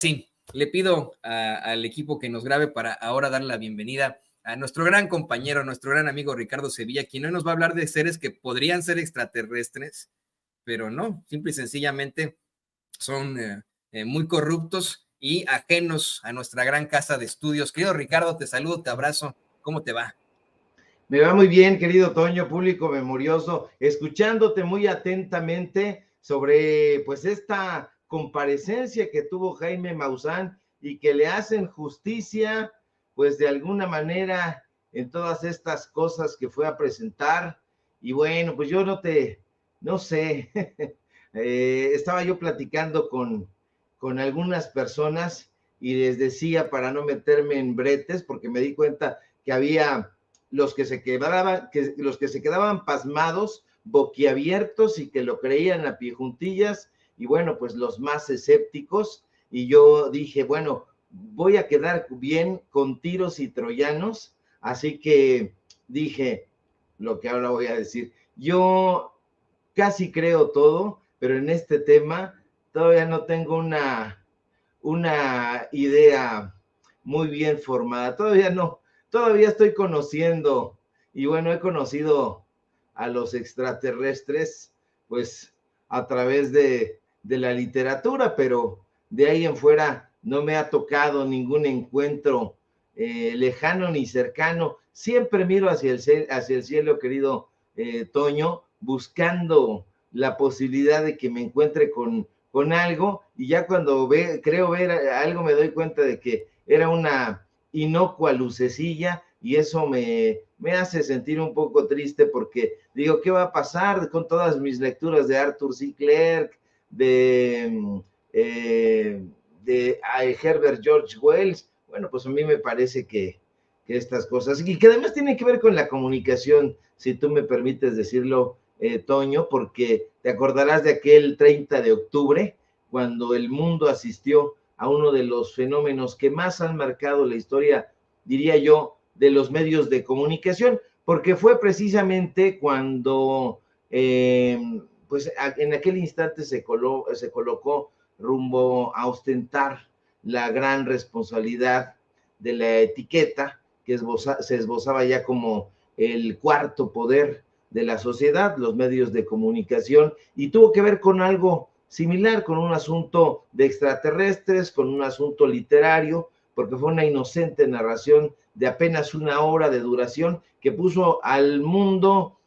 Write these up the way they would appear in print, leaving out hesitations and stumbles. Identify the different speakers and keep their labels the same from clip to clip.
Speaker 1: Sí, le pido al equipo que nos grabe para ahora darle la bienvenida a nuestro gran compañero, nuestro gran amigo Ricardo Sevilla, quien hoy nos va a hablar de seres que podrían ser extraterrestres, pero no, simple y sencillamente son muy corruptos y ajenos a nuestra gran casa de estudios. Querido Ricardo, te saludo, te abrazo. ¿Cómo te va?
Speaker 2: Me va muy bien, querido Toño, público memorioso, escuchándote muy atentamente sobre pues esta comparecencia que tuvo Jaime Maussan y que le hacen justicia pues de alguna manera en todas estas cosas que fue a presentar. Y bueno, pues yo no sé, estaba yo platicando con algunas personas y les decía para no meterme en bretes, porque me di cuenta que había los que se quedaban pasmados, boquiabiertos y que lo creían a pie juntillas, y bueno, pues los más escépticos, y yo dije, bueno, voy a quedar bien con tiros y troyanos, así que dije lo que ahora voy a decir. Yo casi creo todo, pero en este tema todavía no tengo una idea muy bien formada, todavía estoy conociendo, y bueno, he conocido a los extraterrestres, pues a través de la literatura, pero de ahí en fuera no me ha tocado ningún encuentro lejano ni cercano. Siempre miro hacia el cielo, querido Toño, buscando la posibilidad de que me encuentre con algo, y ya cuando creo ver algo me doy cuenta de que era una inocua lucecilla, y eso me hace sentir un poco triste porque digo, ¿qué va a pasar con todas mis lecturas de Arthur C. Clarke, eh, de Herbert George Wells? Bueno, pues a mí me parece que estas cosas, y que además tienen que ver con la comunicación, si tú me permites decirlo, Toño, porque te acordarás de aquel 30 de octubre, cuando el mundo asistió a uno de los fenómenos que más han marcado la historia, diría yo, de los medios de comunicación, porque fue precisamente cuando, pues en aquel instante se colocó rumbo a ostentar la gran responsabilidad de la etiqueta, que se esbozaba ya como el cuarto poder de la sociedad, los medios de comunicación, y tuvo que ver con algo similar, con un asunto de extraterrestres, con un asunto literario, porque fue una inocente narración de apenas una hora de duración que puso al mundo,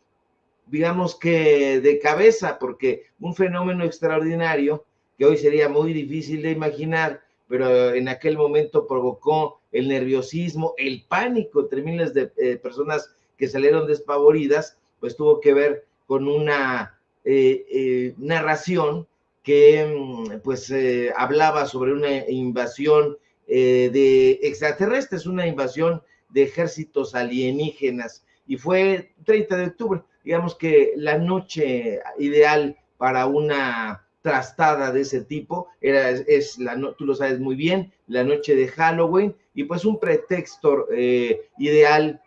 Speaker 2: digamos que de cabeza, porque un fenómeno extraordinario que hoy sería muy difícil de imaginar, pero en aquel momento provocó el nerviosismo, el pánico entre miles de personas que salieron despavoridas, pues tuvo que ver con una narración que pues hablaba sobre una invasión de extraterrestres, una invasión de ejércitos alienígenas, y fue 30 de octubre, digamos que la noche ideal para una trastada de ese tipo tú lo sabes muy bien, la noche de Halloween, y pues un pretexto ideal,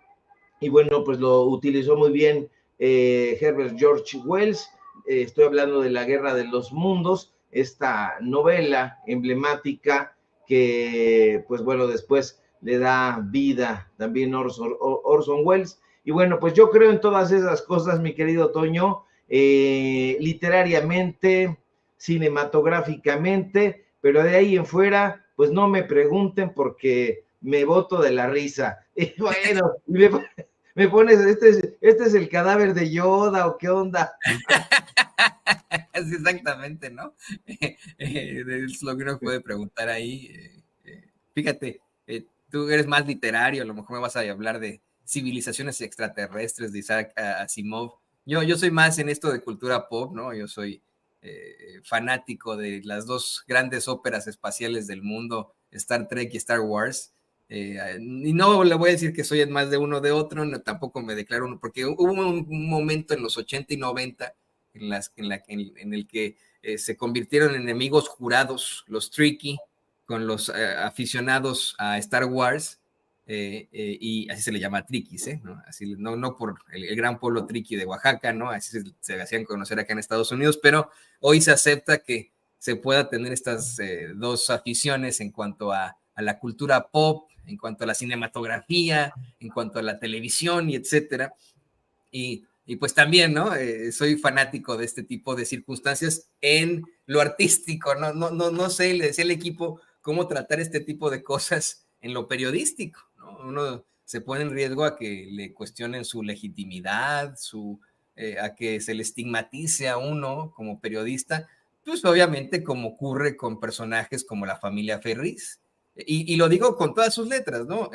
Speaker 2: y bueno, pues lo utilizó muy bien Herbert George Wells. Estoy hablando de La Guerra de los Mundos, esta novela emblemática que, pues bueno, después le da vida también Orson Welles. Y bueno, pues yo creo en todas esas cosas, mi querido Toño, literariamente, cinematográficamente, pero de ahí en fuera, pues no me pregunten porque me boto de la risa. Y bueno, me pones, este es el cadáver de Yoda, ¿o qué onda?
Speaker 1: Sí, exactamente, ¿no? Es lo que uno puede preguntar ahí. Fíjate, tú eres más literario, a lo mejor me vas a hablar de civilizaciones extraterrestres de Isaac Asimov. Yo soy más en esto de cultura pop, ¿no? Yo soy fanático de las dos grandes óperas espaciales del mundo, Star Trek y Star Wars. Y no le voy a decir que soy más de uno de otro, no, tampoco me declaro uno, porque hubo un momento en los 80 y 90 en el que se convirtieron en enemigos jurados los Tricky con los aficionados a Star Wars, y así se le llama Triquis, ¿no? Así, no por el gran pueblo Triqui de Oaxaca, ¿no? Así se hacían conocer acá en Estados Unidos, pero hoy se acepta que se pueda tener estas dos aficiones en cuanto a la cultura pop, en cuanto a la cinematografía, en cuanto a la televisión y etcétera. Y pues también, ¿no? Soy fanático de este tipo de circunstancias en lo artístico, no sé, le decía al equipo cómo tratar este tipo de cosas en lo periodístico, ¿no? Uno se pone en riesgo a que le cuestionen su legitimidad, a que se le estigmatice a uno como periodista, pues obviamente como ocurre con personajes como la familia Ferriz. Y lo digo con todas sus letras, ¿no?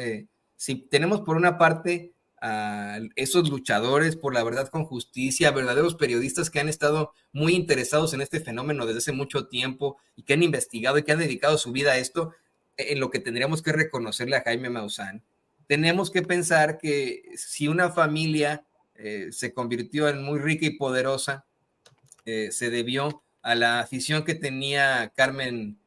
Speaker 1: Si tenemos por una parte a esos luchadores por la verdad con justicia, verdaderos periodistas que han estado muy interesados en este fenómeno desde hace mucho tiempo y que han investigado y que han dedicado su vida a esto, en lo que tendríamos que reconocerle a Jaime Maussan. Tenemos que pensar que si una familia se convirtió en muy rica y poderosa, se debió a la afición que tenía Carmen,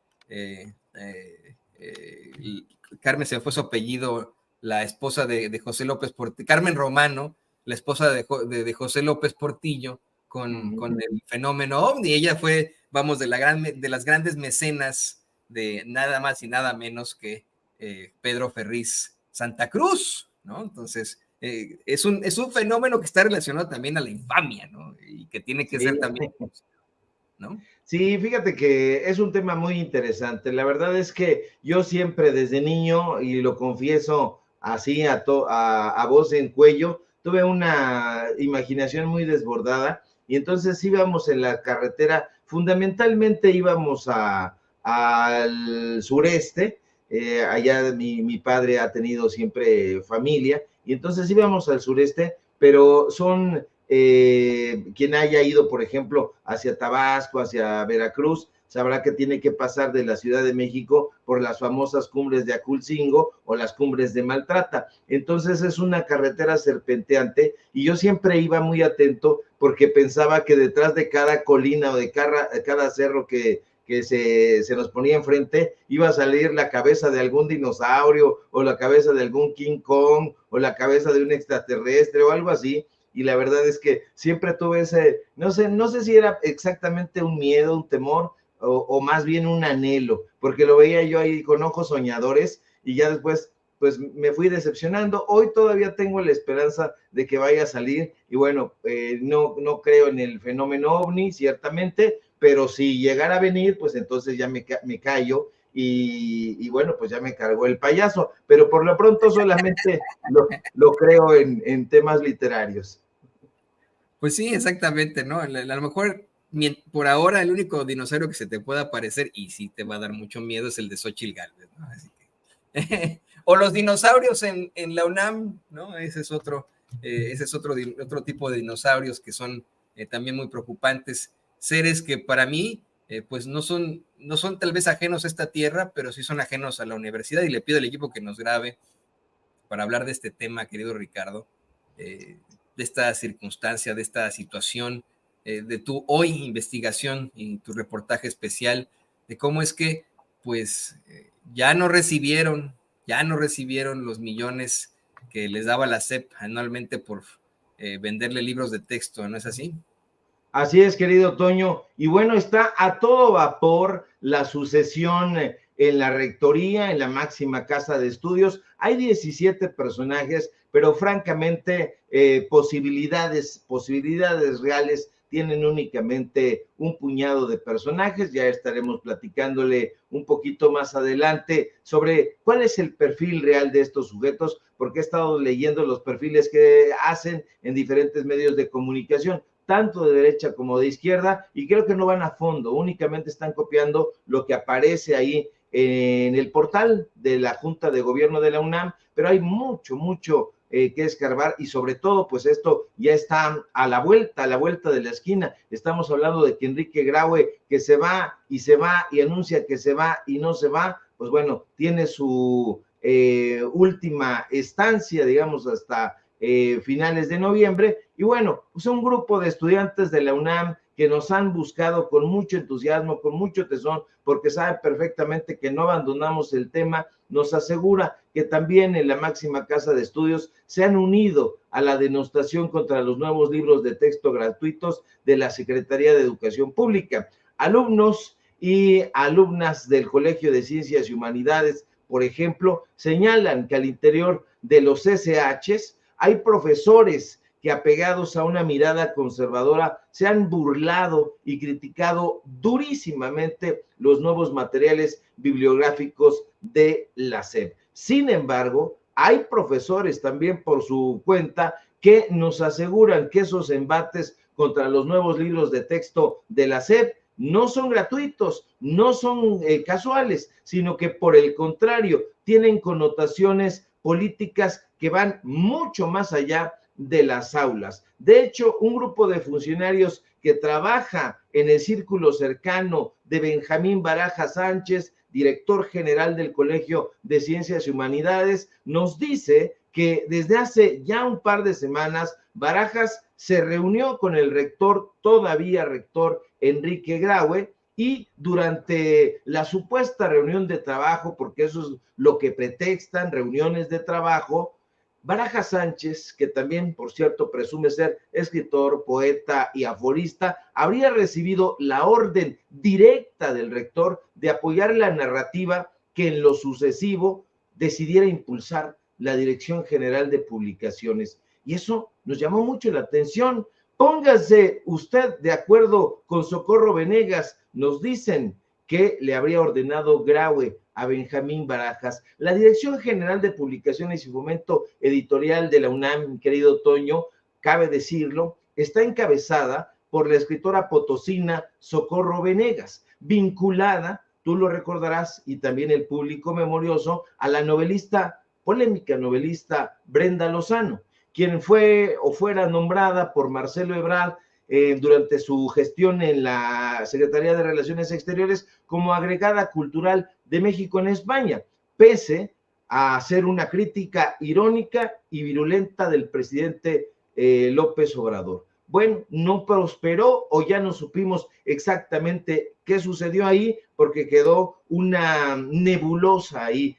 Speaker 1: Carmen se fue su apellido, la esposa de José López Portillo, Carmen Romano, la esposa de José López Portillo, con el fenómeno OVNI. Ella fue, vamos, de las grandes mecenas de nada más y nada menos que Pedro Ferriz Santa Cruz, ¿no? Entonces, es un fenómeno que está relacionado también a la infamia, ¿no? Y que tiene que ser también, ¿no?
Speaker 2: Sí, fíjate que es un tema muy interesante. La verdad es que yo siempre desde niño, y lo confieso así a voz en cuello, tuve una imaginación muy desbordada y entonces íbamos en la carretera, fundamentalmente íbamos al sureste, allá mi padre ha tenido siempre familia, y entonces íbamos al sureste, pero son quien haya ido, por ejemplo, hacia Tabasco, hacia Veracruz, sabrá que tiene que pasar de la Ciudad de México por las famosas cumbres de Aculcingo o las cumbres de Maltrata. Entonces es una carretera serpenteante y yo siempre iba muy atento porque pensaba que detrás de cada colina o de cada cerro que se nos ponía enfrente, iba a salir la cabeza de algún dinosaurio o la cabeza de algún King Kong o la cabeza de un extraterrestre o algo así. Y la verdad es que siempre tuve ese, no sé si era exactamente un miedo, un temor, o más bien un anhelo, porque lo veía yo ahí con ojos soñadores y ya después pues me fui decepcionando. Hoy todavía tengo la esperanza de que vaya a salir y bueno, no creo en el fenómeno OVNI, ciertamente, pero si llegara a venir, pues entonces ya me callo y bueno, pues ya me cargó el payaso, pero por lo pronto solamente lo creo en temas literarios.
Speaker 1: Pues sí, exactamente, ¿no? A lo mejor por ahora el único dinosaurio que se te pueda aparecer y sí te va a dar mucho miedo es el de Xochitl Gálvez, ¿no? Así que, o los dinosaurios en la UNAM, ¿no? Ese es otro tipo de dinosaurios que son también muy preocupantes, seres que para mí pues no son tal vez ajenos a esta tierra, pero sí son ajenos a la universidad, y le pido al equipo que nos grabe para hablar de este tema, querido Ricardo, de esta circunstancia, de esta situación, de tu hoy investigación y tu reportaje especial, de cómo es que pues ya no recibieron los millones que les daba la SEP anualmente por venderle libros de texto, ¿no es así?
Speaker 2: Así es, querido Toño. Y bueno, está a todo vapor la sucesión en la rectoría, en la máxima casa de estudios. Hay 17 personajes, pero francamente posibilidades reales tienen únicamente un puñado de personajes. Ya estaremos platicándole un poquito más adelante sobre cuál es el perfil real de estos sujetos, porque he estado leyendo los perfiles que hacen en diferentes medios de comunicación, tanto de derecha como de izquierda, y creo que no van a fondo, únicamente están copiando lo que aparece ahí en el portal de la Junta de Gobierno de la UNAM, pero hay mucho que escarbar, y sobre todo, pues esto ya está a la vuelta de la esquina. Estamos hablando de que Enrique Graue, que se va y anuncia que se va y no se va, pues bueno, tiene su última estancia, digamos, hasta finales de noviembre. Y bueno, pues un grupo de estudiantes de la UNAM que nos han buscado con mucho entusiasmo, con mucho tesón, porque saben perfectamente que no abandonamos el tema, nos asegura que también en la máxima casa de estudios se han unido a la denostación contra los nuevos libros de texto gratuitos de la Secretaría de Educación Pública. Alumnos y alumnas del Colegio de Ciencias y Humanidades, por ejemplo, señalan que al interior de los SHs hay profesores que, apegados a una mirada conservadora, se han burlado y criticado durísimamente los nuevos materiales bibliográficos de la SEP. Sin embargo, hay profesores también por su cuenta que nos aseguran que esos embates contra los nuevos libros de texto de la SEP no son gratuitos, no son casuales, sino que por el contrario tienen connotaciones políticas que van mucho más allá de las aulas. De hecho, un grupo de funcionarios que trabaja en el círculo cercano de Benjamín Barajas Sánchez, director general del Colegio de Ciencias y Humanidades, nos dice que desde hace ya un par de semanas Barajas se reunió con el rector, todavía rector Enrique Graue, y durante la supuesta reunión de trabajo, porque eso es lo que pretextan, reuniones de trabajo, Barajas Sánchez, que también, por cierto, presume ser escritor, poeta y aforista, habría recibido la orden directa del rector de apoyar la narrativa que en lo sucesivo decidiera impulsar la Dirección General de Publicaciones. Y eso nos llamó mucho la atención. Póngase usted de acuerdo con Socorro Venegas, nos dicen que le habría ordenado Graue a Benjamín Barajas. La Dirección General de Publicaciones y Fomento Editorial de la UNAM, querido Toño, cabe decirlo, está encabezada por la escritora potosina Socorro Venegas, vinculada, tú lo recordarás, y también el público memorioso, a la novelista, polémica novelista Brenda Lozano, quien fue o fuera nombrada por Marcelo Ebrard durante su gestión en la Secretaría de Relaciones Exteriores como agregada cultural de México en España, pese a hacer una crítica irónica y virulenta del presidente López Obrador. Bueno, no prosperó o ya no supimos exactamente qué sucedió ahí porque quedó una nebulosa ahí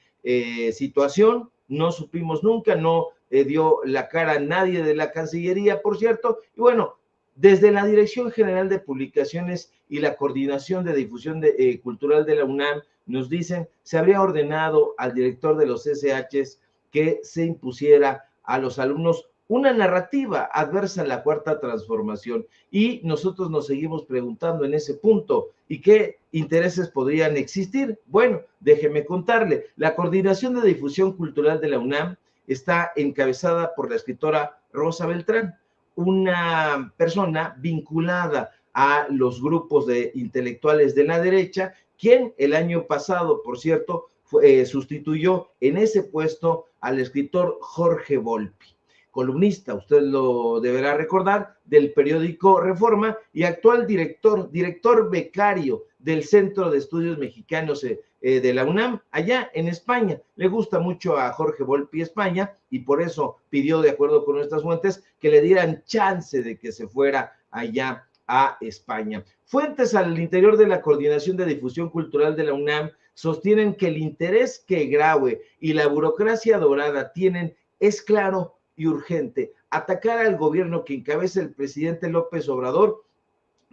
Speaker 2: situación, no supimos nunca, no dio la cara a nadie de la Cancillería, por cierto, y bueno, desde la Dirección General de Publicaciones y la Coordinación de Difusión Cultural de la UNAM, nos dicen, se habría ordenado al director de los SHs que se impusiera a los alumnos una narrativa adversa a la Cuarta Transformación. Y nosotros nos seguimos preguntando en ese punto, ¿y qué intereses podrían existir? Bueno, déjeme contarle, la Coordinación de Difusión Cultural de la UNAM está encabezada por la escritora Rosa Beltrán, una persona vinculada a los grupos de intelectuales de la derecha, quien el año pasado, por cierto, sustituyó en ese puesto al escritor Jorge Volpi, columnista, usted lo deberá recordar, del periódico Reforma y actual director becario del Centro de Estudios Mexicanos de la UNAM, allá en España. Le gusta mucho a Jorge Volpi España y por eso pidió, de acuerdo con nuestras fuentes, que le dieran chance de que se fuera allá a España. Fuentes al interior de la Coordinación de Difusión Cultural de la UNAM sostienen que el interés que Graue y la burocracia dorada tienen es claro y urgente: atacar al gobierno que encabeza el presidente López Obrador,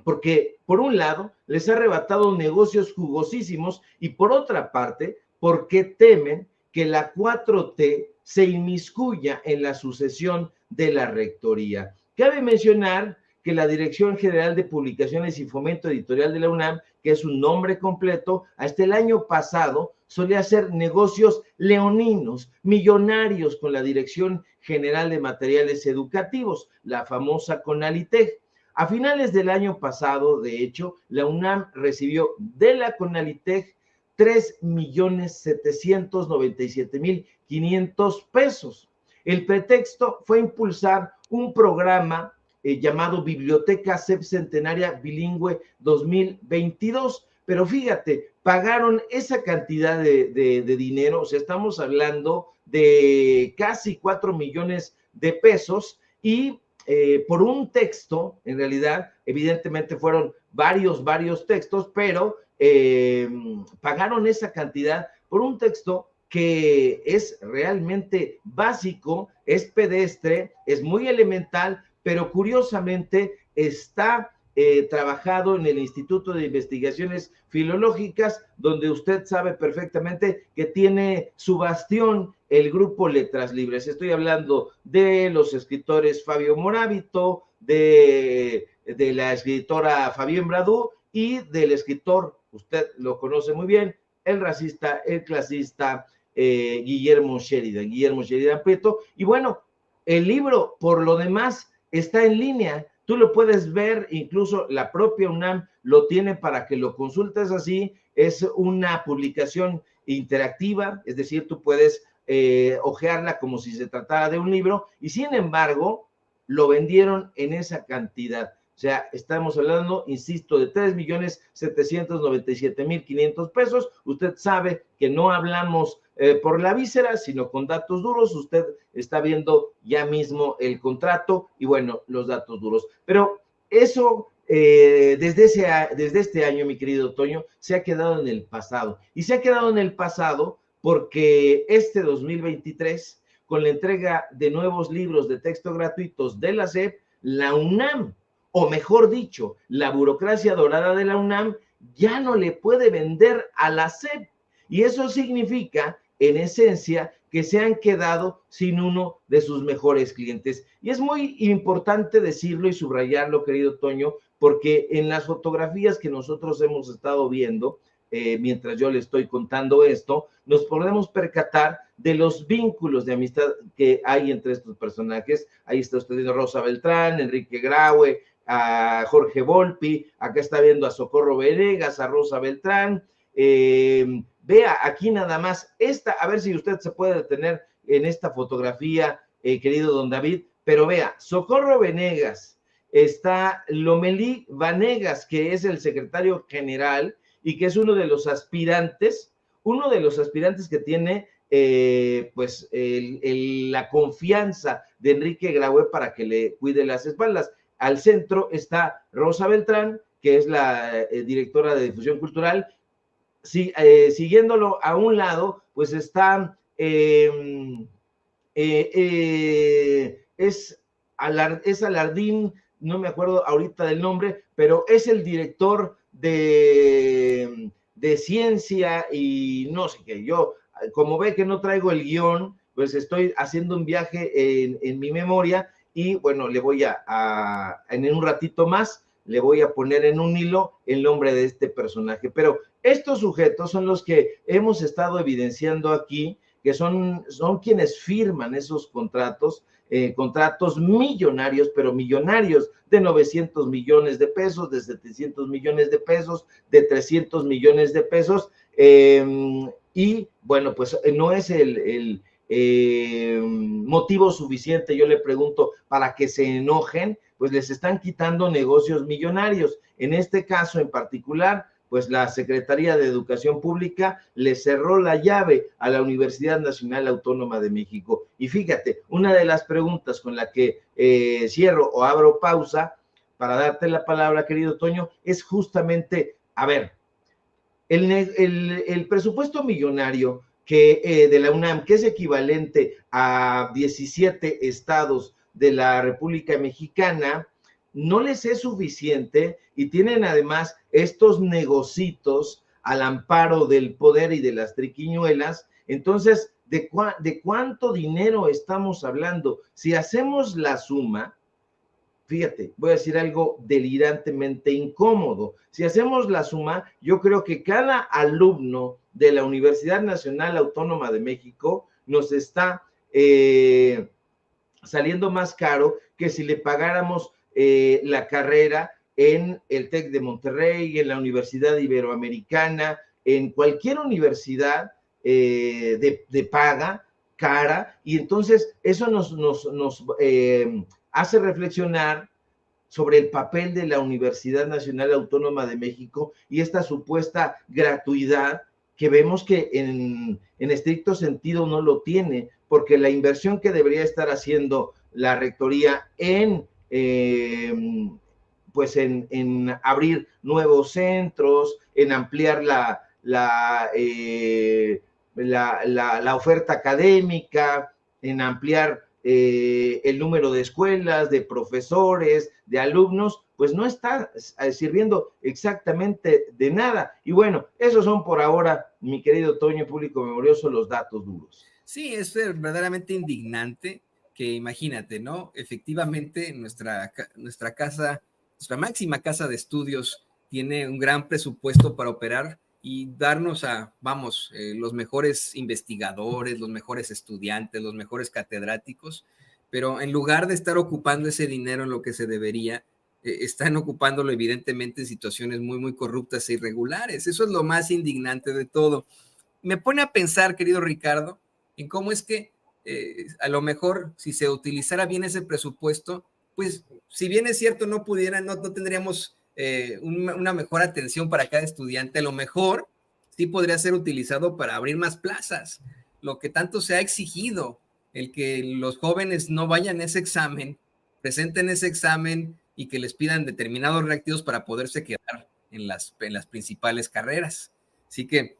Speaker 2: porque por un lado les ha arrebatado negocios jugosísimos y por otra parte porque temen que la 4T se inmiscuya en la sucesión de la rectoría. Cabe mencionar que la Dirección General de Publicaciones y Fomento Editorial de la UNAM, que es un nombre completo, hasta el año pasado solía hacer negocios leoninos, millonarios con la Dirección General de Materiales Educativos, la famosa CONALITEG. A finales del año pasado, de hecho, la UNAM recibió de la CONALITEG 3,797,500 pesos. El pretexto fue impulsar un programa llamado Biblioteca SEP Centenaria Bilingüe 2022, pero fíjate, pagaron esa cantidad de dinero, o sea, estamos hablando de casi 4 millones de pesos y por un texto, en realidad, evidentemente fueron varios textos, pero pagaron esa cantidad por un texto que es realmente básico, es pedestre, es muy elemental, pero curiosamente está trabajado en el Instituto de Investigaciones Filológicas, donde usted sabe perfectamente que tiene su bastión el grupo Letras Libres. Estoy hablando de los escritores Fabio Morábito, de la escritora Fabienne Bradou y del escritor, usted lo conoce muy bien, el racista, el clasista, Guillermo Sheridan Prieto. Y bueno, el libro, por lo demás, está en línea. Tú lo puedes ver, incluso la propia UNAM lo tiene para que lo consultes así. Es una publicación interactiva, es decir, tú puedes hojearla como si se tratara de un libro, y sin embargo, lo vendieron en esa cantidad. O sea, estamos hablando, insisto, de 3,797,500 pesos. Usted sabe que no hablamos por la víscera, sino con datos duros. Usted está viendo ya mismo el contrato y, bueno, los datos duros. Pero eso, desde este año, mi querido Toño, se ha quedado en el pasado. Y se ha quedado en el pasado porque este 2023, con la entrega de nuevos libros de texto gratuitos de la SEP, la UNAM, o mejor dicho, la burocracia dorada de la UNAM, ya no le puede vender a la SEP. Y eso significa, en esencia, que se han quedado sin uno de sus mejores clientes. Y es muy importante decirlo y subrayarlo, querido Toño, porque en las fotografías que nosotros hemos estado viendo, mientras yo le estoy contando esto, nos podemos percatar de los vínculos de amistad que hay entre estos personajes. Ahí está usted viendo a Rosa Beltrán, Enrique Graue, a Jorge Volpi, acá está viendo a Socorro Venegas, a Rosa Beltrán. Vea aquí nada más esta, a ver si usted se puede detener en esta fotografía, querido don David, pero vea, Socorro Venegas, está Lomelí Vanegas, que es el secretario general y que es uno de los aspirantes que tiene pues la confianza de Enrique Graue para que le cuide las espaldas. Al centro está Rosa Beltrán, que es la directora de difusión cultural. Siguiéndolo a un lado, pues está es Alardín, no me acuerdo ahorita del nombre, pero es el director de ciencia y no sé qué. Yo, como ve que no traigo el guión, pues estoy haciendo un viaje en mi memoria y bueno, le voy en un ratito más, le voy a poner en un hilo el nombre de este personaje. Pero estos sujetos son los que hemos estado evidenciando aquí, que son quienes firman esos contratos, contratos millonarios, pero millonarios, de 900 millones de pesos, de 700 millones de pesos, de 300 millones de pesos, y bueno, pues no es el motivo suficiente, yo le pregunto, para que se enojen. Pues les están quitando negocios millonarios. En este caso en particular, pues la Secretaría de Educación Pública le cerró la llave a la Universidad Nacional Autónoma de México. Y fíjate, una de las preguntas con la que cierro o abro pausa para darte la palabra, querido Toño, es justamente, a ver, el presupuesto millonario de la UNAM, que es equivalente a 17 estados de la República Mexicana, no les es suficiente y tienen además estos negocitos al amparo del poder y de las triquiñuelas. Entonces, ¿de cuánto dinero estamos hablando? Si hacemos la suma, fíjate, voy a decir algo delirantemente incómodo. Si hacemos la suma, yo creo que cada alumno de la Universidad Nacional Autónoma de México nos está saliendo más caro que si le pagáramos la carrera en el TEC de Monterrey, en la Universidad Iberoamericana, en cualquier universidad de paga cara, y entonces eso nos hace reflexionar sobre el papel de la Universidad Nacional Autónoma de México y esta supuesta gratuidad que vemos que en estricto sentido no lo tiene, porque la inversión que debería estar haciendo la rectoría pues en abrir nuevos centros, en ampliar la oferta académica, en ampliar el número de escuelas, de profesores, de alumnos, pues no está sirviendo exactamente de nada. Y bueno, esos son por ahora, mi querido Toño, público memorioso, los datos duros.
Speaker 1: Sí, es verdaderamente indignante que imagínate, ¿no? Efectivamente, nuestra casa, nuestra máxima casa de estudios tiene un gran presupuesto para operar y darnos vamos, los mejores investigadores, los mejores estudiantes, los mejores catedráticos, pero en lugar de estar ocupando ese dinero en lo que se debería, están ocupándolo evidentemente en situaciones muy, muy corruptas e irregulares. Eso es lo más indignante de todo. Me pone a pensar, querido Ricardo, en cómo es que a lo mejor si se utilizara bien ese presupuesto, pues si bien es cierto no tendríamos una mejor atención para cada estudiante, a lo mejor sí podría ser utilizado para abrir más plazas, lo que tanto se ha exigido, el que los jóvenes no vayan a ese examen, presenten ese examen y que les pidan determinados reactivos para poderse quedar en las principales carreras. Así que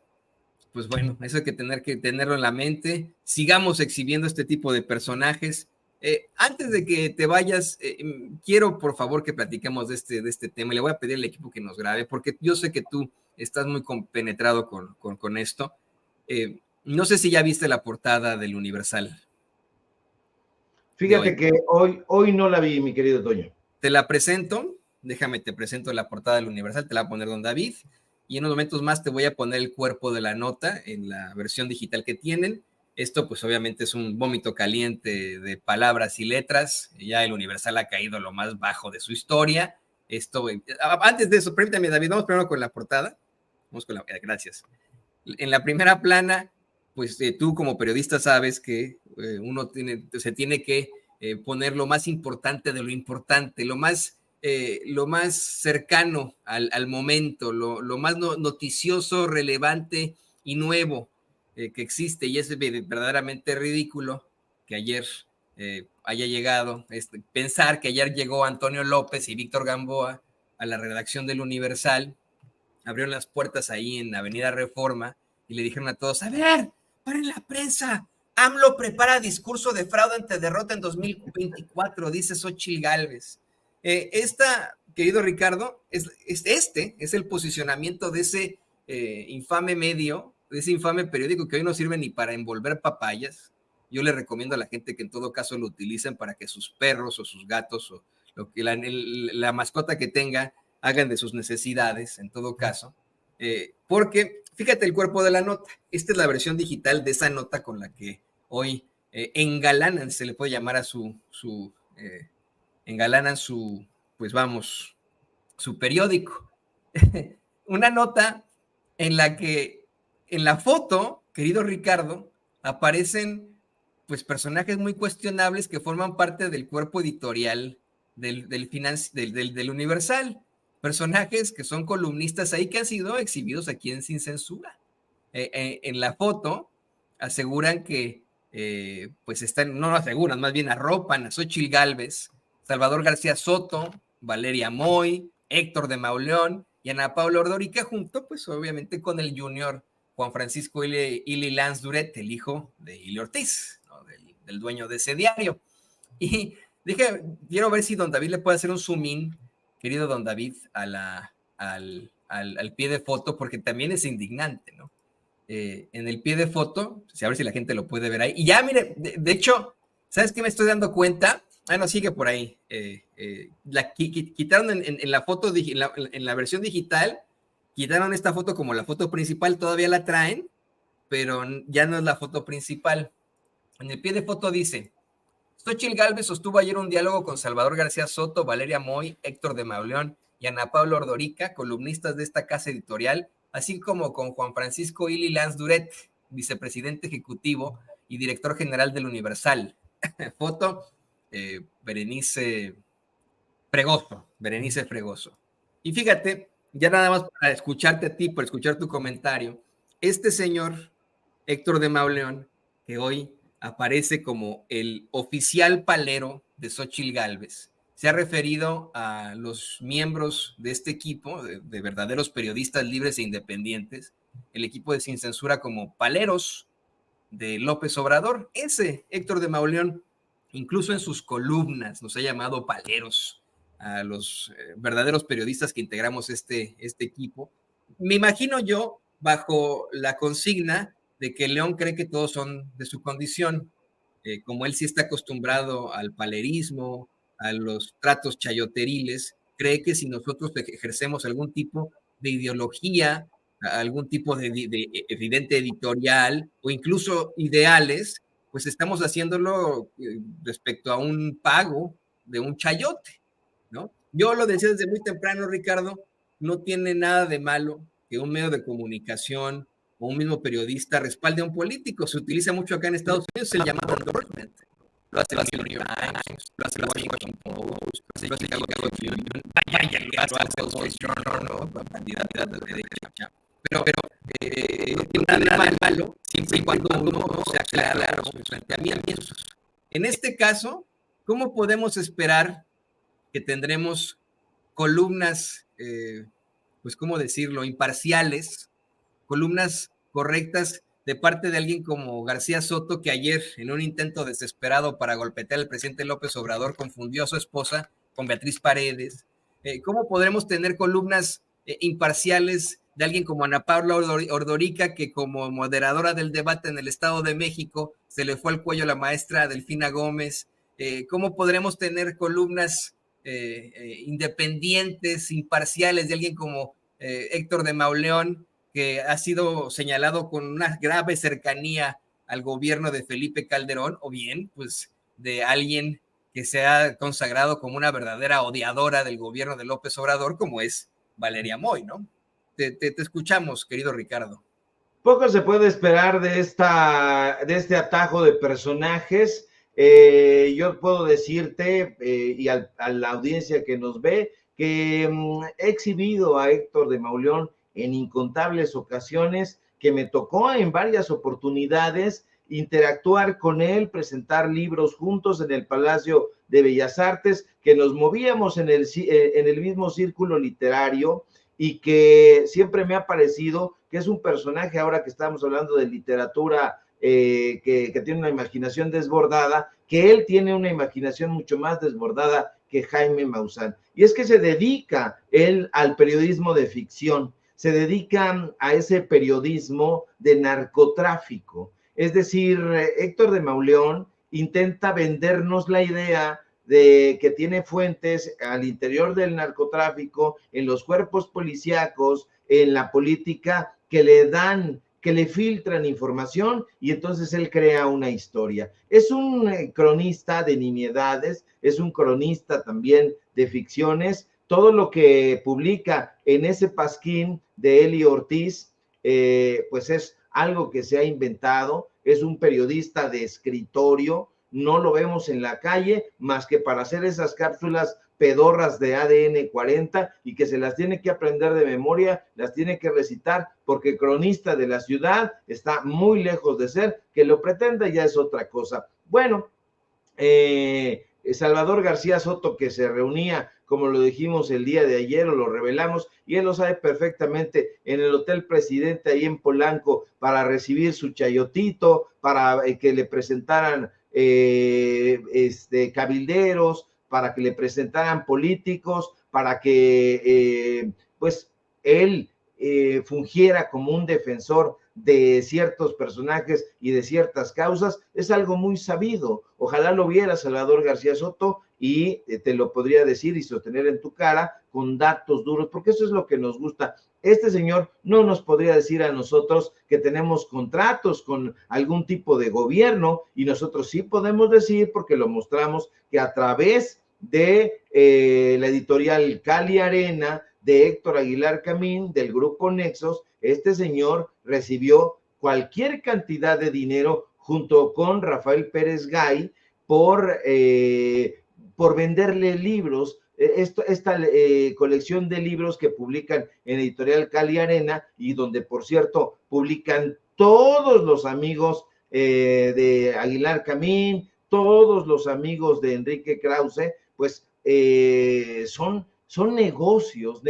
Speaker 1: pues bueno, eso hay que tenerlo en la mente. Sigamos exhibiendo este tipo de personajes. Antes de que te vayas, quiero por favor que platiquemos de este tema. Le voy a pedir al equipo que nos grabe, porque yo sé que tú estás muy compenetrado con esto. No sé si ya viste la portada del Universal.
Speaker 2: Fíjate que hoy no la vi, mi querido Toño.
Speaker 1: Te la presento, te presento la portada del Universal, te la va a poner don David, y en unos momentos más te voy a poner el cuerpo de la nota en la versión digital que tienen. Esto pues obviamente es un vómito caliente de palabras y letras, ya el Universal ha caído lo más bajo de su historia. Antes de eso, permítame David, vamos primero con la portada. Gracias. En la primera plana, pues tú como periodista sabes que uno se tiene que poner lo más importante de lo importante, lo más cercano al momento, lo más noticioso, relevante y nuevo que existe. Y es verdaderamente ridículo que ayer haya llegado, pensar que ayer llegó Antonio López y Víctor Gamboa a la redacción del Universal, abrieron las puertas ahí en Avenida Reforma y le dijeron a todos, a ver, paren la prensa, AMLO prepara discurso de fraude ante derrota en 2024, dice Xóchitl Gálvez. Querido Ricardo, este es el posicionamiento de ese infame medio, de ese infame periódico que hoy no sirve ni para envolver papayas. Yo le recomiendo a la gente que en todo caso lo utilicen para que sus perros o sus gatos o la mascota que tenga hagan de sus necesidades, en todo caso, porque fíjate el cuerpo de la nota. Esta es la versión digital de esa nota con la que hoy engalanan, se le puede llamar a engalanan pues vamos, su periódico. Una nota en la que en la foto, querido Ricardo, aparecen pues personajes muy cuestionables que forman parte del cuerpo editorial del Universal. Personajes que son columnistas ahí que han sido exhibidos aquí en Sin Censura. En la foto aseguran que pues están, no lo aseguran, más bien arropan a Xóchitl Gálvez, Salvador García Soto, Valeria Moy, Héctor de Mauleón y Ana Paula Ordorica, junto pues obviamente con el junior Juan Francisco Ili Lanz Duret, el hijo de Ili Ortiz, ¿no? del dueño de ese diario. Y quiero ver si don David le puede hacer un zoom in, querido don David, al pie de foto, porque también es indignante, ¿no? En el pie de foto, a ver si la gente lo puede ver ahí. Y ya, mire, de hecho, ¿sabes qué me estoy dando cuenta? No, sigue por ahí. Quitaron en la foto, en la versión digital, quitaron esta foto como la foto principal, todavía la traen, pero ya no es la foto principal. En el pie de foto dice: Xóchitl Gálvez sostuvo ayer un diálogo con Salvador García Soto, Valeria Moy, Héctor de Mauleón y Ana Paula Ordorica, columnistas de esta casa editorial, así como con Juan Francisco Ili Lanz Duret, vicepresidente ejecutivo y director general del Universal. Foto, Berenice Fregoso. Y fíjate, ya nada más para escucharte a ti, para escuchar tu comentario, este señor, Héctor de Mauleón, que hoy aparece como el oficial palero de Xóchitl Gálvez, se ha referido a los miembros de este equipo, de verdaderos periodistas libres e independientes, el equipo de Sin Censura, como paleros de López Obrador. Ese Héctor de Mauleón incluso en sus columnas nos ha llamado paleros a los verdaderos periodistas que integramos este equipo. Me imagino yo bajo la consigna de que León cree que todos son de su condición, como él sí está acostumbrado al palerismo, a los tratos chayoteriles, cree que si nosotros ejercemos algún tipo de ideología, algún tipo de evidente editorial o incluso ideales, pues estamos haciéndolo respecto a un pago de un chayote, ¿no? Yo lo decía desde muy temprano, Ricardo, no tiene nada de malo que un medio de comunicación o un mismo periodista respalde a un político. Se utiliza mucho acá en Estados Unidos el llamado endorsement. Lo hace el New York Times, lo hace el Washington Post, lo hace Chicago Tribune, vaya, lo hace el Wall Street Journal, candidatos de derecha. Pero no tiene nada de malo siempre y cuando uno sea claro en sus planteamientos. En este caso, ¿cómo podemos esperar que tendremos columnas, pues, ¿cómo decirlo?, imparciales, columnas correctas de parte de alguien como García Soto, que ayer, en un intento desesperado para golpetear al presidente López Obrador, confundió a su esposa con Beatriz Paredes? ¿Cómo podremos tener columnas imparciales de alguien como Ana Paula Ordorica, que como moderadora del debate en el Estado de México se le fue al cuello a la maestra Delfina Gómez? ¿Cómo podremos tener columnas independientes, imparciales de alguien como Héctor de Mauleón, que ha sido señalado con una grave cercanía al gobierno de Felipe Calderón, o bien, pues, de alguien que se ha consagrado como una verdadera odiadora del gobierno de López Obrador, como es Valeria Moy, ¿no? Te escuchamos, querido Ricardo.
Speaker 2: Poco se puede esperar de este atajo de personajes. Yo puedo decirte, y a la audiencia que nos ve, que he exhibido a Héctor de Mauleón en incontables ocasiones, que me tocó en varias oportunidades interactuar con él, presentar libros juntos en el Palacio de Bellas Artes, que nos movíamos en el mismo círculo literario, y que siempre me ha parecido que es un personaje, ahora que estamos hablando de literatura, que tiene una imaginación desbordada, que él tiene una imaginación mucho más desbordada que Jaime Maussan. Y es que se dedica él al periodismo de ficción, se dedica a ese periodismo de narcotráfico. Es decir, Héctor de Mauleón intenta vendernos la idea de que tiene fuentes al interior del narcotráfico, en los cuerpos policíacos, en la política, que le filtran información, y entonces él crea una historia. Es un cronista de nimiedades, es un cronista también de ficciones. Todo lo que publica en ese pasquín de Eli Ortiz, pues es algo que se ha inventado. Es un periodista de escritorio, no lo vemos en la calle más que para hacer esas cápsulas pedorras de ADN 40, y que se las tiene que aprender de memoria, las tiene que recitar, porque cronista de la ciudad está muy lejos de ser. Que lo pretenda ya es otra cosa. Bueno, Salvador García Soto, que se reunía, como lo dijimos el día de ayer, o lo revelamos, y él lo sabe perfectamente, en el Hotel Presidente ahí en Polanco, para recibir su chayotito, para que le presentaran cabilderos, para que le presentaran políticos, para que pues él fungiera como un defensor de ciertos personajes y de ciertas causas. Es algo muy sabido. Ojalá lo viera Salvador García Soto y te lo podría decir y sostener en tu cara con datos duros, porque eso es lo que nos gusta. Este señor no nos podría decir a nosotros que tenemos contratos con algún tipo de gobierno, y nosotros sí podemos decir, porque lo mostramos, que a través de la editorial Cali Arena, de Héctor Aguilar Camín, del grupo Nexos, este señor recibió cualquier cantidad de dinero junto con Rafael Pérez Gay por venderle libros, esta colección de libros que publican en editorial Cali Arena, y donde, por cierto, publican todos los amigos de Aguilar Camín, todos los amigos de Enrique Krause. Pues son negocios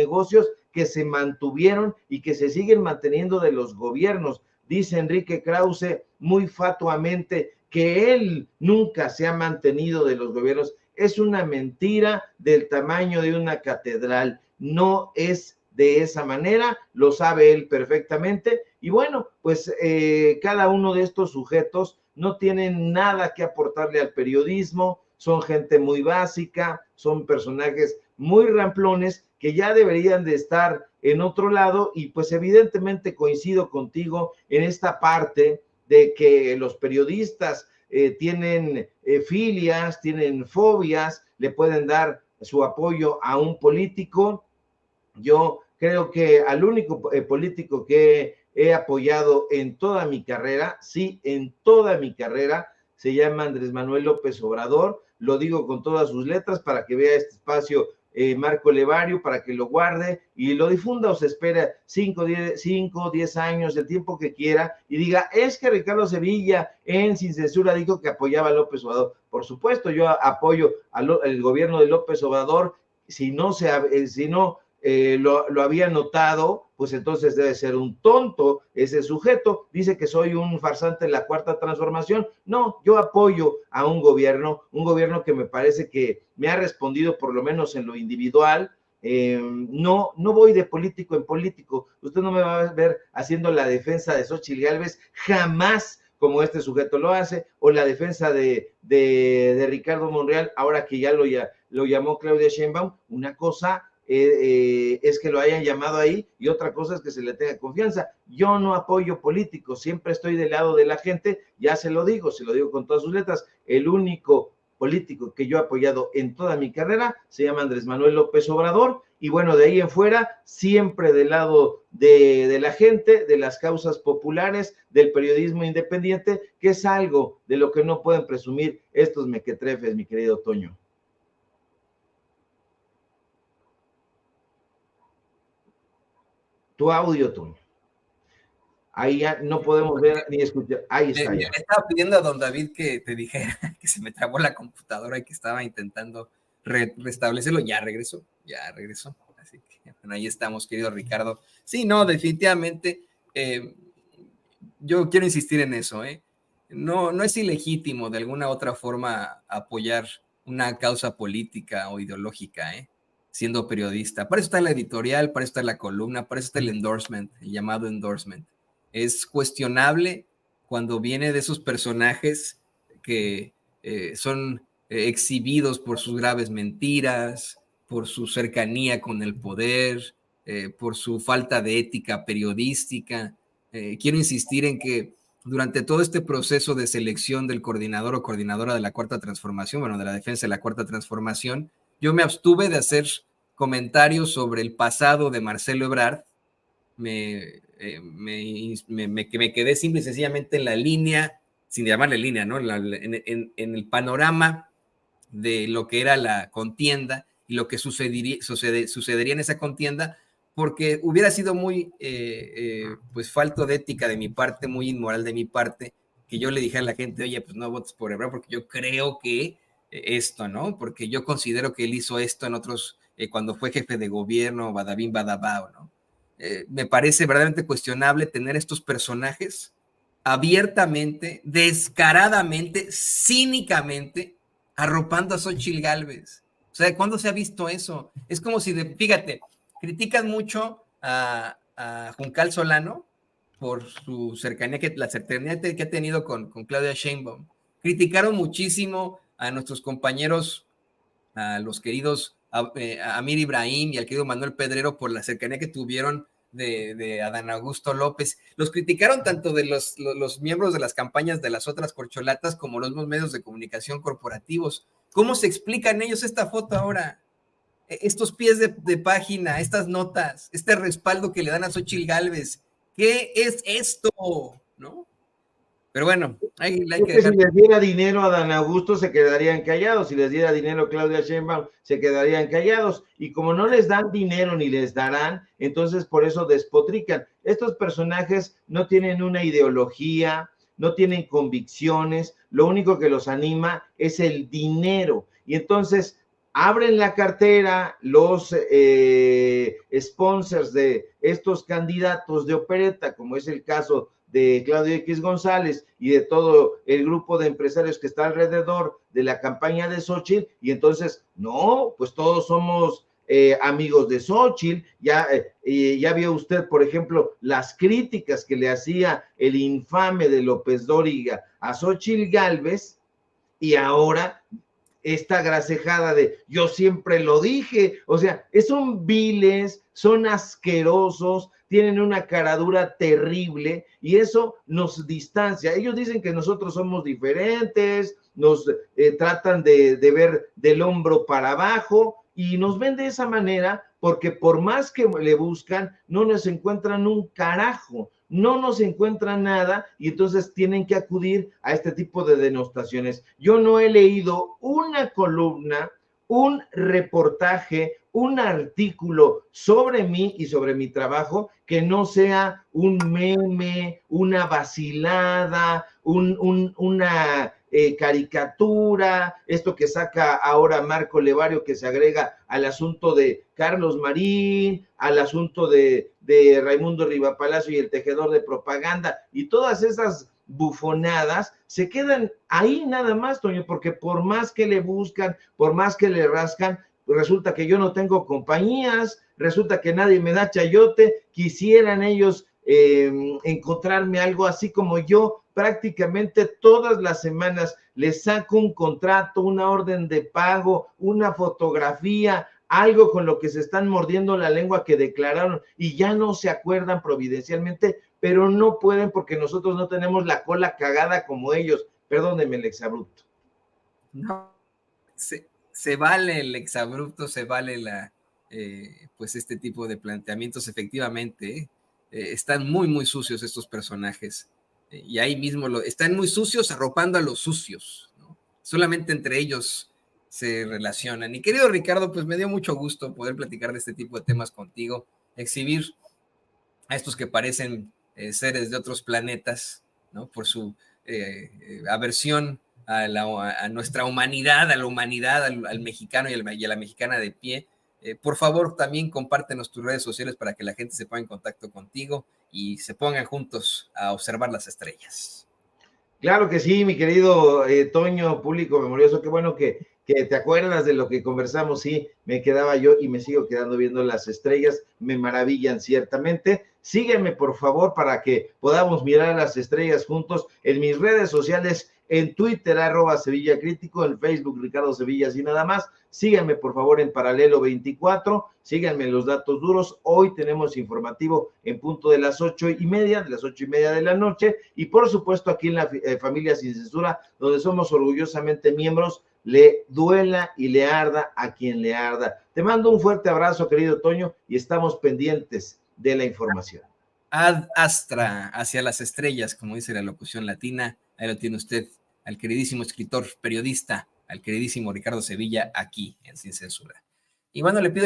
Speaker 2: que se mantuvieron y que se siguen manteniendo de los gobiernos. Dice Enrique Krause muy fatuamente que él nunca se ha mantenido de los gobiernos es una mentira del tamaño de una catedral. No es de esa manera, lo sabe él perfectamente, y bueno, pues cada uno de estos sujetos no tienen nada que aportarle al periodismo, son gente muy básica, son personajes muy ramplones que ya deberían de estar en otro lado, y pues evidentemente coincido contigo en esta parte de que los periodistas tienen filias, tienen fobias, le pueden dar su apoyo a un político. Yo creo que al único político que he apoyado en toda mi carrera, sí, en toda mi carrera, se llama Andrés Manuel López Obrador. Lo digo con todas sus letras para que vea este espacio Marco Levario, para que lo guarde y lo difunda, o se espera 5, 10 años, el tiempo que quiera, y diga, es que Ricardo Sevilla en Sin Censura dijo que apoyaba a López Obrador. Por supuesto, yo apoyo al gobierno de López Obrador. Si no lo había notado, pues entonces debe ser un tonto ese sujeto. Dice que soy un farsante de la Cuarta Transformación. No, yo apoyo a un gobierno que me parece que me ha respondido por lo menos en lo individual. No voy de político en político. Usted no me va a ver haciendo la defensa de Xóchitl Gálvez, jamás, como este sujeto lo hace, o la defensa de Ricardo Monreal, ahora que ya lo llamó Claudia Sheinbaum. Una cosa es que lo hayan llamado ahí, y otra cosa es que se le tenga confianza. Yo no apoyo políticos, siempre estoy del lado de la gente, ya se lo digo con todas sus letras. El único político que yo he apoyado en toda mi carrera se llama Andrés Manuel López Obrador, y bueno, de ahí en fuera, siempre del lado de la gente, de las causas populares, del periodismo independiente, que es algo de lo que no pueden presumir estos mequetrefes, mi querido Toño. Tu audio, Toño. Ahí ya no podemos ver ni escuchar. Ahí está ya.
Speaker 1: Le estaba pidiendo a don David que te dijera que se me trabó la computadora y que estaba intentando restablecerlo. Ya regresó. Así que bueno, ahí estamos, querido Ricardo. Sí, no, definitivamente. Yo quiero insistir en eso. No es ilegítimo de alguna otra forma apoyar una causa política o ideológica, siendo periodista. Para eso está la editorial, para eso está la columna, para eso está el endorsement, el llamado endorsement. Es cuestionable cuando viene de esos personajes que son exhibidos por sus graves mentiras, por su cercanía con el poder, por su falta de ética periodística. Quiero insistir en que durante todo este proceso de selección del coordinador o coordinadora de la Cuarta Transformación, bueno, de la defensa de la Cuarta Transformación, yo me abstuve de hacer comentarios sobre el pasado de Marcelo Ebrard. Me quedé simple y sencillamente en la línea, sin llamarle línea, ¿no? En el panorama de lo que era la contienda y lo que sucedería en esa contienda, porque hubiera sido muy pues falto de ética de mi parte, muy inmoral de mi parte, que yo le dije a la gente, oye, pues no votes por Ebrard porque yo creo que esto, ¿no? Porque yo considero que él hizo esto en otros, cuando fue jefe de gobierno, badabín, badabao, ¿no? Me parece verdaderamente cuestionable tener estos personajes abiertamente, descaradamente, cínicamente, arropando a Xóchitl Gálvez. O sea, ¿cuándo se ha visto eso? Es como si, fíjate, critican mucho a Juncal Solano por su cercanía, la cercanía que ha tenido con Claudia Sheinbaum. Criticaron muchísimo a nuestros compañeros, a los queridos Amir Ibrahim y al querido Manuel Pedrero por la cercanía que tuvieron de Adán Augusto López. Los criticaron tanto de los miembros de las campañas de las otras corcholatas como los medios de comunicación corporativos. ¿Cómo se explican ellos esta foto ahora? Estos pies de página, estas notas, este respaldo que le dan a Xóchitl Gálvez. ¿Qué es esto? ¿No? Pero bueno, hay que
Speaker 2: dejar. Si les diera dinero a Dan Augusto, se quedarían callados. Si les diera dinero a Claudia Sheinbaum, se quedarían callados. Y como no les dan dinero ni les darán, entonces por eso despotrican. Estos personajes no tienen una ideología, no tienen convicciones, lo único que los anima es el dinero. Y entonces abren la cartera los sponsors de estos candidatos de opereta, como es el caso de Claudio X González y de todo el grupo de empresarios que está alrededor de la campaña de Xóchitl, y entonces, no, pues todos somos amigos de Xóchitl. Ya vio usted, por ejemplo, las críticas que le hacía el infame de López Dóriga a Xóchitl Gálvez, y ahora esta grasejada de yo siempre lo dije. O sea, son viles, son asquerosos, tienen una caradura terrible, y eso nos distancia. Ellos dicen que nosotros somos diferentes, nos tratan de ver del hombro para abajo, y nos ven de esa manera porque por más que le buscan, no nos encuentran un carajo, no nos encuentran nada, y entonces tienen que acudir a este tipo de denostaciones. Yo no he leído una columna, un reportaje, un artículo sobre mí y sobre mi trabajo que no sea un meme, una vacilada, una caricatura, esto que saca ahora Marco Levario, que se agrega al asunto de Carlos Marín, al asunto de Raimundo Rivapalacio y el tejedor de propaganda, y todas esas bufonadas se quedan ahí nada más, Toño, porque por más que le buscan, por más que le rascan, resulta que yo no tengo compañías, resulta que nadie me da chayote. Quisieran ellos encontrarme algo, así como yo prácticamente todas las semanas les saco un contrato, una orden de pago, una fotografía, algo con lo que se están mordiendo la lengua que declararon, y ya no se acuerdan providencialmente, pero no pueden porque nosotros no tenemos la cola cagada como ellos. Perdónenme el exabrupto.
Speaker 1: No, se vale el exabrupto, se vale pues este tipo de planteamientos. Efectivamente, están muy, muy sucios estos personajes, y ahí mismo están muy sucios arropando a los sucios, ¿no? Solamente entre ellos se relacionan. Y querido Ricardo, pues me dio mucho gusto poder platicar de este tipo de temas contigo, exhibir a estos que parecen seres de otros planetas, ¿no? Por su aversión a nuestra humanidad, a la humanidad, al mexicano y a la mexicana de pie. Por favor, también compártenos tus redes sociales para que la gente se ponga en contacto contigo y se pongan juntos a observar las estrellas.
Speaker 2: Claro que sí, mi querido Toño, público memorioso, qué bueno que te acuerdas de lo que conversamos. Sí, me quedaba yo y me sigo quedando viendo las estrellas, me maravillan ciertamente. Sígueme, por favor, para que podamos mirar las estrellas juntos en mis redes sociales, en Twitter, @Sevilla Crítico, en Facebook, Ricardo Sevilla, y nada más. Síganme, por favor, en Paralelo 24, síganme en Los Datos Duros. Hoy tenemos informativo en punto de las 8:30, de las 8:30 de la noche, y por supuesto aquí en la Familia Sin Censura, donde somos orgullosamente miembros, le duela y le arda a quien le arda. Te mando un fuerte abrazo, querido Toño, y estamos pendientes de la información.
Speaker 1: Ad astra, hacia las estrellas, como dice la locución latina. Ahí lo tiene usted, al queridísimo escritor, periodista, al queridísimo Ricardo Sevilla, aquí en Sin Censura. Y bueno, le pido